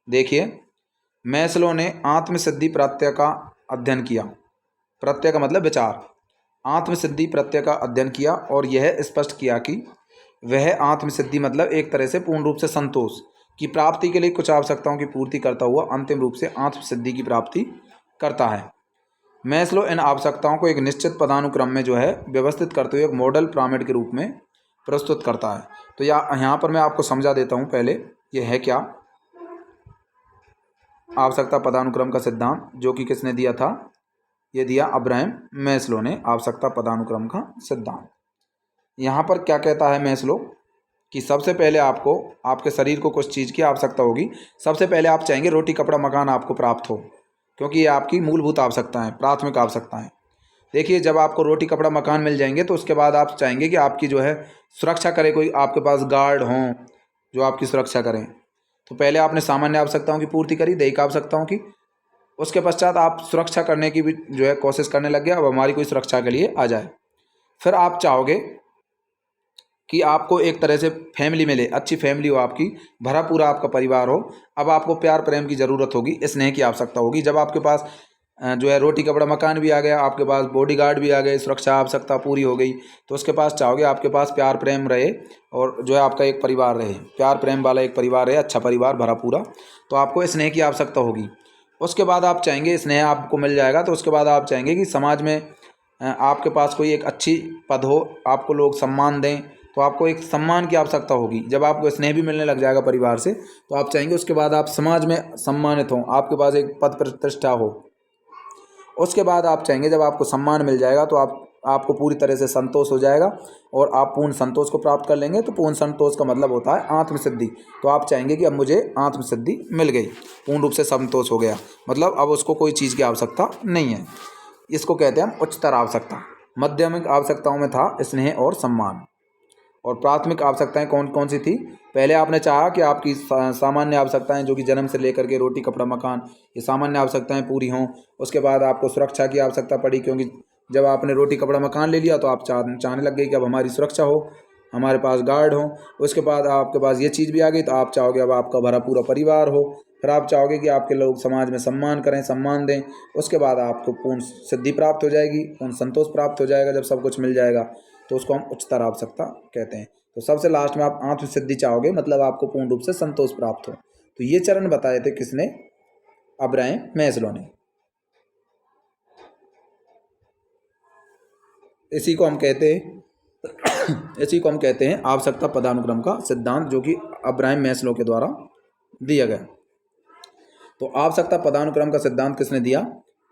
देखिए, मैस्लो ने आत्मसिद्धि प्रत्यय का अध्ययन किया। प्रत्यय का मतलब विचार। आत्मसिद्धि प्रत्यय का अध्ययन किया और यह स्पष्ट किया कि वह आत्मसिद्धि मतलब एक तरह से पूर्ण रूप से संतोष की प्राप्ति के लिए कुछ आवश्यकताओं की पूर्ति करता हुआ अंतिम रूप से आत्मसिद्धि की प्राप्ति करता है। मैस्लो इन आवश्यकताओं को एक निश्चित पदानुक्रम में जो है व्यवस्थित करते हुए एक मॉडल पिरामिड के रूप में प्रस्तुत करता है। तो यहाँ पर मैं आपको समझा देता हूँ पहले ये है क्या, आवश्यकता पदानुक्रम का सिद्धांत, जो कि किसने दिया था? ये दिया अब्राहम मैस्लो ने, आवश्यकता पदानुक्रम का सिद्धांत। यहाँ पर क्या कहता है मैस्लो कि सबसे पहले आपको आपके शरीर को कुछ चीज़ की आवश्यकता होगी। सबसे पहले आप चाहेंगे रोटी कपड़ा मकान आपको प्राप्त हो, क्योंकि ये आपकी मूलभूत आवश्यकताएं, प्राथमिक आवश्यकताएं। देखिए, जब आपको रोटी कपड़ा मकान मिल जाएंगे तो उसके बाद आप चाहेंगे कि आपकी जो है सुरक्षा करे, कोई आपके पास गार्ड हों जो आपकी सुरक्षा करें। तो पहले आपने सामान्य आवश्यकताओं की पूर्ति करी, दैहिक आवश्यकताओं की, उसके पश्चात आप सुरक्षा करने की भी जो है कोशिश करने लग गए, अब हमारी कोई सुरक्षा के लिए आ जाए। फिर आप चाहोगे कि आपको एक तरह से फैमिली मिले, अच्छी फैमिली हो आपकी, भरा पूरा आपका परिवार हो। अब आपको प्यार प्रेम की ज़रूरत होगी, स्नेह की आवश्यकता होगी। जब आपके पास जो है रोटी कपड़ा मकान भी आ गया, आपके पास बॉडीगार्ड भी आ गए, सुरक्षा आवश्यकता पूरी हो गई, तो उसके पास चाहोगे आपके पास प्यार प्रेम रहे और जो है आपका एक परिवार रहे, प्यार प्रेम वाला एक परिवार रहे, अच्छा परिवार भरा पूरा। तो आपको स्नेह की आवश्यकता होगी। उसके बाद आप चाहेंगे, स्नेह आपको मिल जाएगा तो उसके बाद आप चाहेंगे कि समाज में आपके पास कोई एक अच्छी पद हो, आपको लोग सम्मान दें, तो आपको एक सम्मान की आवश्यकता होगी। जब आपको स्नेह भी मिलने लग जाएगा परिवार से, तो आप चाहेंगे उसके बाद आप समाज में सम्मानित हों, आपके पास एक पद प्रतिष्ठा हो। उसके बाद आप चाहेंगे जब आपको सम्मान मिल जाएगा तो आपको पूरी तरह से संतोष हो जाएगा और आप पूर्ण संतोष को प्राप्त कर लेंगे। तो पूर्ण संतोष का मतलब होता है आत्मसिद्धि। तो आप चाहेंगे कि अब मुझे आत्मसिद्धि मिल गई, पूर्ण रूप से संतोष हो गया, मतलब अब उसको कोई चीज़ की आवश्यकता नहीं है। इसको कहते हैं हम उच्चतर आवश्यकता। माध्यमिक आवश्यकताओं में था स्नेह और सम्मान। और प्राथमिक आवश्यकताएं कौन कौन सी थी? पहले आपने चाहा कि आपकी सामान्य आवश्यकताएं, जो कि जन्म से लेकर के रोटी कपड़ा मकान, ये सामान्य आवश्यकताएं पूरी हों। उसके बाद आपको सुरक्षा की आवश्यकता पड़ी, क्योंकि जब आपने रोटी कपड़ा मकान ले लिया तो आप चाहने लग गए कि अब हमारी सुरक्षा हो, हमारे पास गार्ड हो। उसके बाद आपके पास ये चीज़ भी आ गई तो आप चाहोगे अब आपका भरा पूरा परिवार हो। फिर आप चाहोगे कि आपके लोग समाज में सम्मान करें, सम्मान दें। उसके बाद आपको पूर्ण सिद्धि प्राप्त हो जाएगी, पूर्ण संतोष प्राप्त हो जाएगा जब सब कुछ मिल जाएगा। तो उसको हम उच्चतर आवश्यकता कहते हैं। तो सबसे लास्ट में आप आत्मसिद्धि चाहोगे, मतलब आपको पूर्ण रूप से संतोष प्राप्त हो। तो ये चरण बताए थे किसने? अब्राहम मैस्लो ने। इसी को हम कहते हैं इसी को हम कहते हैं आवश्यकता पदानुक्रम का सिद्धांत, जो कि अब्राहम मैस्लो के द्वारा दिया गया। तो आवश्यकता पदानुक्रम का सिद्धांत किसने दिया?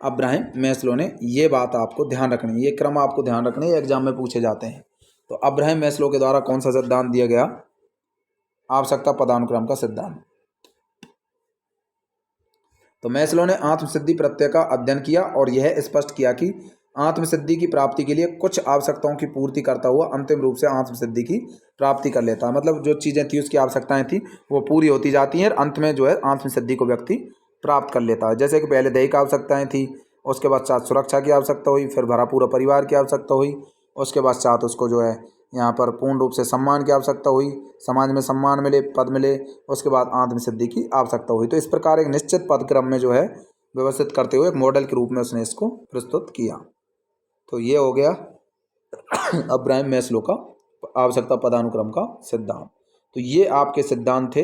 अब्राहम मैस्लो ने। ये बात आपको ध्यान रखनी है, ये क्रम आपको ध्यान रखनी है, एग्जाम में पूछे जाते हैं। तो अब्राहम मैस्लो के द्वारा कौन सा सिद्धांत दिया गया? आवश्यकता पदानुक्रम का सिद्धांत। तो मैस्लो ने आत्मसिद्धि प्रत्यय का अध्ययन किया और यह स्पष्ट किया कि आत्मसिद्धि की प्राप्ति के लिए कुछ आवश्यकताओं की पूर्ति करता हुआ अंतिम रूप से आत्मसिद्धि की प्राप्ति कर लेता है। मतलब जो चीज़ें थी, उसकी आवश्यकताएं थी, वो पूरी होती जाती हैं और अंत में जो है आत्मसिद्धि को व्यक्ति प्राप्त कर लेता है। जैसे कि पहले दैहिक आवश्यकताएं थी, उसके पश्चात सुरक्षा की आवश्यकता हुई, फिर भरा पूरा परिवार की आवश्यकता हुई, उसके पश्चात उसको जो है यहाँ पर पूर्ण रूप से सम्मान की आवश्यकता हुई, समाज में सम्मान मिले, पद मिले, उसके बाद आत्मसिद्धि की आवश्यकता हुई। तो इस प्रकार एक निश्चित पदक्रम में जो है व्यवस्थित करते हुए एक मॉडल के रूप में उसने इसको प्रस्तुत किया। तो ये हो गया अब्राहम मैस्लो का आवश्यकता पदानुक्रम का सिद्धांत। तो ये आपके सिद्धांत थे।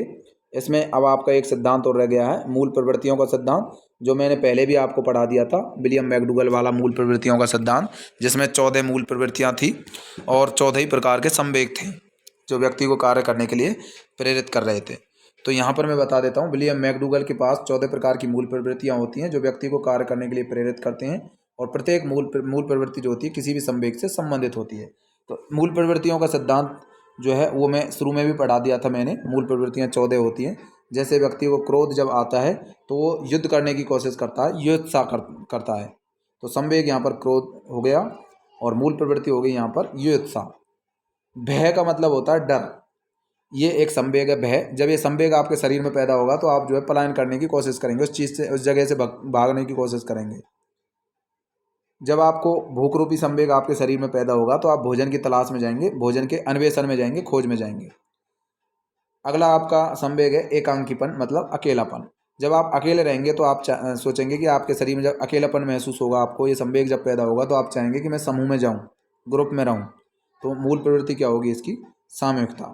इसमें अब आपका एक सिद्धांत और रह गया है, मूल प्रवृत्तियों का सिद्धांत, जो मैंने पहले भी आपको पढ़ा दिया था, विलियम मैकडूगल वाला मूल प्रवृत्तियों का सिद्धांत, जिसमें 14 मूल प्रवृत्तियां थी और 14 ही प्रकार के संवेग थे जो व्यक्ति को कार्य करने के लिए प्रेरित कर रहे थे। तो यहाँ पर मैं बता देता हूँ, विलियम मैकडूगल के पास 14 प्रकार की मूल प्रवृत्तियाँ होती हैं जो व्यक्ति को कार्य करने के लिए प्रेरित करते हैं, और प्रत्येक मूल प्रवृत्ति जो होती है किसी भी संवेग से संबंधित होती है। तो मूल प्रवृत्तियों का सिद्धांत जो है वो मैं शुरू में भी पढ़ा दिया था मैंने। मूल प्रवृत्तियाँ 14 होती हैं। जैसे व्यक्ति को क्रोध जब आता है तो वो युद्ध करने की कोशिश करता है, युत्साह करता है। तो संवेग यहाँ पर क्रोध हो गया और मूल प्रवृत्ति हो गई यहाँ पर युत्साह। भय का मतलब होता है डर, ये एक संवेग है भय। जब ये संवेग आपके शरीर में पैदा होगा तो आप जो है पलायन करने की कोशिश करेंगे, उस चीज़ से, उस जगह से भागने की कोशिश करेंगे। जब आपको भूख रूपी संवेग आपके शरीर में पैदा होगा तो आप भोजन की तलाश में जाएंगे, भोजन के अन्वेषण में जाएंगे, खोज में जाएंगे। अगला आपका संवेग है एकांकीपन, मतलब अकेलापन। जब आप अकेले रहेंगे तो आप सोचेंगे कि आपके शरीर में जब अकेलापन महसूस होगा आपको, ये संवेग जब पैदा होगा तो आप चाहेंगे कि मैं समूह में जाऊं, ग्रुप में रहूं। तो मूल प्रवृत्ति क्या होगी इसकी? सामूहिकता।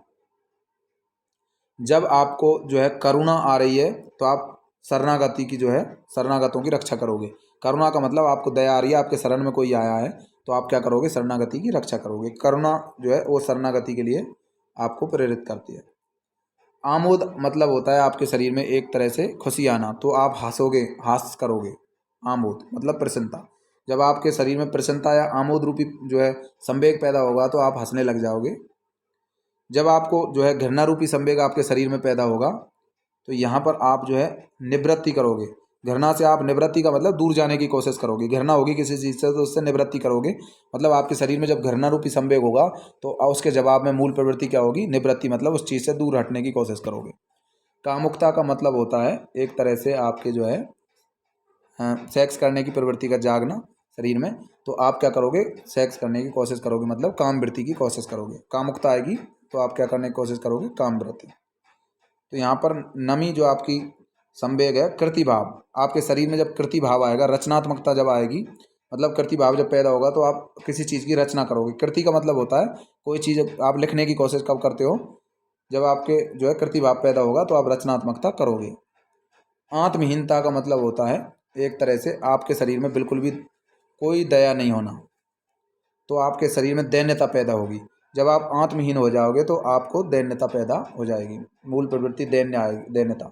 जब आपको जो है करुणा आ रही है तो आप शरणागति की जो है शरणागतों की रक्षा करोगे। करुणा का मतलब आपको दया आ रही है, आपके शरण में कोई आया है तो आप क्या करोगे? शरणागति की रक्षा करोगे। करुणा जो है वो शरणागति के लिए आपको प्रेरित करती है। आमोद मतलब होता है आपके शरीर में एक तरह से खुशी आना, तो आप हंसोगे, हास्य करोगे। आमोद मतलब प्रसन्नता। जब आपके शरीर में प्रसन्नता या आमोद रूपी जो है संवेग पैदा होगा तो आप हंसने लग जाओगे। जब आपको जो है घृणा रूपी संवेग आपके शरीर में पैदा होगा तो यहाँ पर आप जो है निवृत्ति करोगे। घृणा से आप निवृत्ति का मतलब दूर जाने की कोशिश करोगे। घृणा होगी किसी चीज़ से तो उससे निवृत्ति करोगे, मतलब आपके शरीर में जब घृणा रूपी संवेग होगा तो उसके जवाब में मूल प्रवृत्ति क्या होगी? निवृत्ति, मतलब उस चीज़ से दूर हटने की कोशिश करोगे। कामुकता का मतलब होता है एक तरह से आपके जो है सेक्स करने की प्रवृत्ति का जागना शरीर में, तो आप क्या करोगे? सेक्स करने की कोशिश करोगे, मतलब काम वृत्ति की कोशिश करोगे। कामुकता आएगी तो आप क्या करने की कोशिश करोगे? काम वृत्ति। तो यहाँ पर नमी जो आपकी संवेग है कृति भाव, आपके शरीर में जब कृति भाव आएगा, रचनात्मकता जब आएगी, मतलब कृति भाव जब पैदा होगा तो आप किसी चीज़ की रचना करोगे। कृति का मतलब होता है कोई चीज़ आप लिखने की कोशिश कब करते हो? जब आपके जो है कृति भाव पैदा होगा तो आप रचनात्मकता करोगे। आत्महीनता का मतलब होता है एक तरह से आपके शरीर में बिल्कुल भी कोई दया नहीं होना, तो आपके शरीर में दैन्यता पैदा होगी। जब आप आत्महीन हो जाओगे तो आपको दैन्यता पैदा हो जाएगी। मूल प्रवृत्ति दैन्य आएगी, दैन्यता।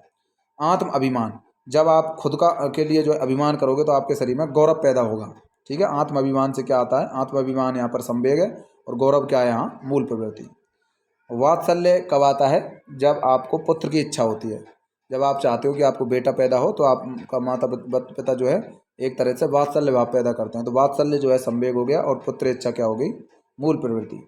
आत्म अभिमान, जब आप खुद का के लिए जो है अभिमान करोगे तो आपके शरीर में गौरव पैदा होगा। ठीक है, आत्म अभिमान से क्या आता है? आत्म अभिमान यहाँ पर संवेग है और गौरव क्या है? यहाँ मूल प्रवृत्ति। वात्सल्य कब आता है? जब आपको पुत्र की इच्छा होती है। जब आप चाहते हो कि आपको बेटा पैदा हो तो आपका माता पिता जो है एक तरह से वात्सल्य भाव पैदा करते हैं। तो वात्सल्य जो है संवेग हो गया और पुत्र इच्छा क्या हो गई? मूल प्रवृत्ति।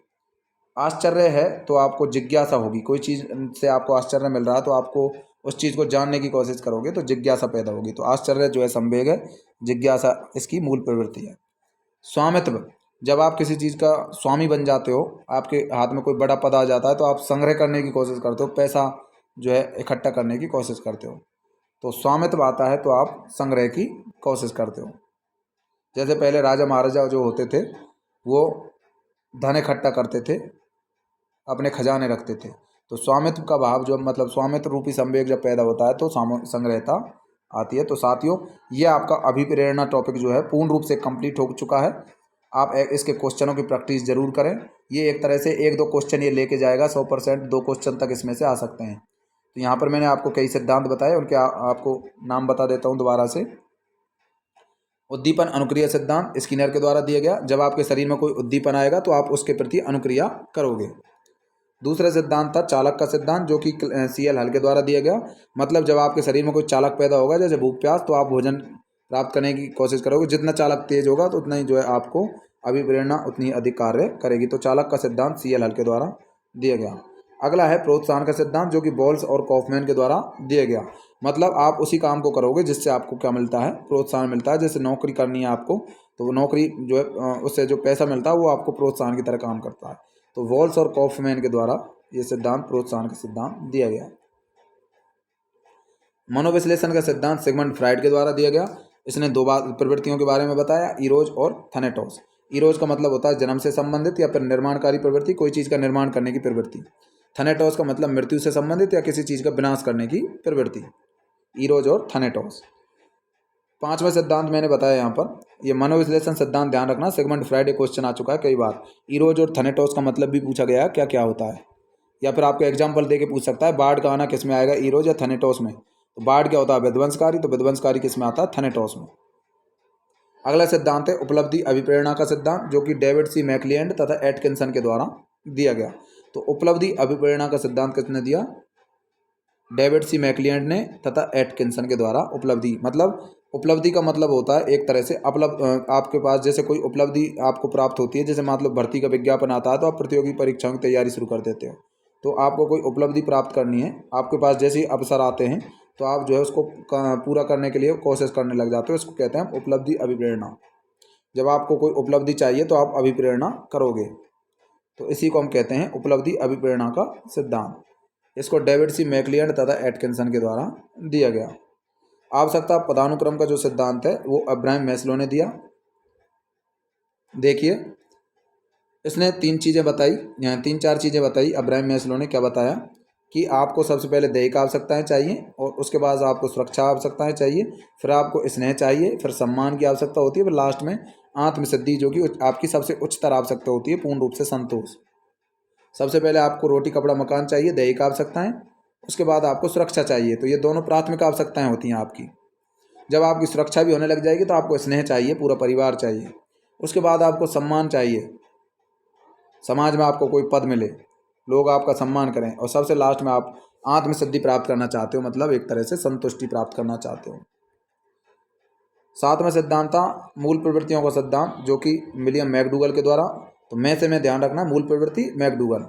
आश्चर्य है तो आपको जिज्ञासा होगी, कोई चीज़ से आपको आश्चर्य मिल रहा है तो आपको उस चीज़ को जानने की कोशिश करोगे, तो जिज्ञासा पैदा होगी। तो आश्चर्य जो है संवेग है, जिज्ञासा इसकी मूल प्रवृत्ति है। स्वामित्व, जब आप किसी चीज़ का स्वामी बन जाते हो, आपके हाथ में कोई बड़ा पद आ जाता है तो आप संग्रह करने की कोशिश करते हो, पैसा जो है इकट्ठा करने की कोशिश करते हो। तो स्वामित्व आता है तो आप संग्रह की कोशिश करते हो। जैसे पहले राजा महाराजा जो होते थे वो धन इकट्ठा करते थे, अपने खजाने रखते थे। तो स्वामित्व का भाव जो मतलब स्वामित्व रूपी संवेग जब पैदा होता है तो संग्रहता आती है। तो साथियों, ये आपका अभिप्रेरणा टॉपिक जो है पूर्ण रूप से कंप्लीट हो चुका है। आप इसके क्वेश्चनों की प्रैक्टिस जरूर करें। ये एक तरह से 1-2 क्वेश्चन ये लेके जाएगा, 100% 2 क्वेश्चन तक इसमें से आ सकते हैं। तो यहाँ पर मैंने आपको कई सिद्धांत बताए, उनके आपको नाम बता देता हूँ दोबारा से। उद्दीपन अनुक्रिया सिद्धांत स्किनर के द्वारा दिया गया, जब आपके शरीर में कोई उद्दीपन आएगा तो आप उसके प्रति अनुक्रिया करोगे। दूसरा सिद्धांत था चालक का सिद्धांत, जो कि CL हल के द्वारा दिया गया। मतलब जब आपके शरीर में कोई चालक पैदा होगा, जैसे भूख प्यास, तो आप भोजन प्राप्त करने की कोशिश करोगे। जितना चालक तेज होगा तो उतना ही जो है आपको अभिप्रेरणा उतनी अधिक कार्य करेगी। तो चालक का सिद्धांत CL हल के द्वारा दिया गया। अगला है प्रोत्साहन का सिद्धांत, जो कि बॉल्स और कॉफमैन के द्वारा दिया गया। मतलब आप उसी काम को करोगे जिससे आपको क्या मिलता है, प्रोत्साहन मिलता है। जैसे नौकरी करनी है आपको, तो वो नौकरी जो है उससे जो पैसा मिलता है वो आपको प्रोत्साहन की तरह काम करता है। तो वॉल्स और कॉफमैन के द्वारा ये सिद्धांत प्रोत्साहन का सिद्धांत दिया गया। मनोविश्लेषण का सिद्धांत सिगमंड फ्राइड के द्वारा दिया गया। इसने 2 प्रवृत्तियों के बारे में बताया, इरोज और थैनेटोस। इरोज का मतलब होता है जन्म से संबंधित या फिर निर्माणकारी प्रवृत्ति, कोई चीज़ का निर्माण करने की प्रवृत्ति। थैनेटोस का मतलब मृत्यु से संबंधित या किसी चीज़ का विनाश करने की प्रवृत्ति। इरोज और थैनेटोस। 5वां सिद्धांत मैंने बताया यहाँ पर, ये मनोविश्लेषण सिद्धांत ध्यान रखना, सिगमंड फ्राइड क्वेश्चन आ चुका है कई बार। इरोज और थैनेटोस का मतलब भी पूछा गया है, क्या क्या होता है, या फिर आपको एग्जाम्पल दे के पूछ सकता है बाढ़ का आना किस में आएगा, इरोज या थैनेटोस में। तो बाढ़ क्या होता है, विध्वंसकारी, तो विध्वंसकारी किस में आता है, थैनेटोस में। अगला सिद्धांत है उपलब्धि अभिप्रेरणा का सिद्धांत, जो कि डेविड सी मैकलियंड तथा एटकिंसन के द्वारा दिया गया। तो उपलब्धि अभिप्रेरणा का सिद्धांत किसने दिया, डेविड सी मैकलियंड ने तथा एटकिंसन के द्वारा। उपलब्धि मतलब, उपलब्धि का मतलब होता है एक तरह से आपके पास जैसे कोई उपलब्धि आपको प्राप्त होती है, जैसे मतलब भर्ती का विज्ञापन आता है तो आप प्रतियोगी परीक्षाओं की तैयारी शुरू कर देते हो। तो आपको कोई उपलब्धि प्राप्त करनी है, आपके पास जैसे ही अवसर आते हैं तो आप जो है उसको पूरा करने के लिए कोशिश करने लग जाते हो। इसको कहते हैं उपलब्धि अभिप्रेरणा। जब आपको कोई उपलब्धि चाहिए तो आप अभिप्रेरणा करोगे, तो इसी को हम कहते हैं उपलब्धि अभिप्रेरणा का सिद्धांत। इसको डेविड सी मैकलियंड तथा एटकिंसन के द्वारा दिया गया। आवश्यकता पदानुक्रम का जो सिद्धांत है वो अब्राहम मैस्लो ने दिया। देखिए, इसने 3 चीज़ें बताई, यहाँ 3-4 चीज़ें बताई। अब्राहम मैस्लो ने क्या बताया कि आपको सबसे पहले दैहिक आवश्यकताएं चाहिए, और उसके बाद आपको सुरक्षा आवश्यकताएं चाहिए, फिर आपको स्नेह चाहिए, फिर सम्मान की आवश्यकता होती है, फिर लास्ट में आत्मसिद्धि, जो कि आपकी सबसे उच्चतर आवश्यकता होती है, पूर्ण रूप से संतोष। सबसे पहले आपको रोटी कपड़ा मकान चाहिए, दैहिक आवश्यकताएं। उसके बाद आपको सुरक्षा चाहिए, तो ये दोनों प्राथमिक आवश्यकताएं होती हैं आपकी। जब आपकी सुरक्षा भी होने लग जाएगी तो आपको स्नेह चाहिए, पूरा परिवार चाहिए। उसके बाद आपको सम्मान चाहिए, समाज में आपको कोई पद मिले, लोग आपका सम्मान करें, और सबसे लास्ट में आप आत्मसिद्धि प्राप्त करना चाहते हो, मतलब एक तरह से संतुष्टि प्राप्त करना चाहते हो। 7वां सिद्धांत था मूल प्रवृत्तियों का सिद्धांत, जो कि विलियम मैकडूगल के द्वारा। तो में ध्यान रखना, मूल प्रवृत्ति मैकडूगल।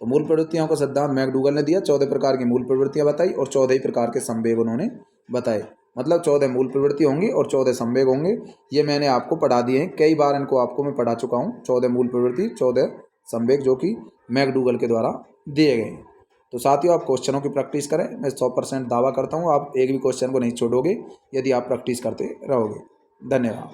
तो मूल प्रवृत्तियों का सिद्धांत मैकडूगल ने दिया। 14 प्रकार की मूल प्रवृत्तियां बताई और 14 ही प्रकार के संवेग उन्होंने बताए। मतलब 14 मूल प्रवृत्ति होंगी और 14 संवेग होंगे। ये मैंने आपको पढ़ा दिए हैं, कई बार इनको आपको मैं पढ़ा चुका हूँ। 14 मूल प्रवृत्ति, 14 संवेग, जो कि मैकडूगल के द्वारा दिए गए हैं। तो साथियों, आप क्वेश्चनों की प्रैक्टिस करें। मैं 100% दावा करता हूँ आप एक भी क्वेश्चन को नहीं छोड़ोगे यदि आप प्रैक्टिस करते रहोगे। धन्यवाद।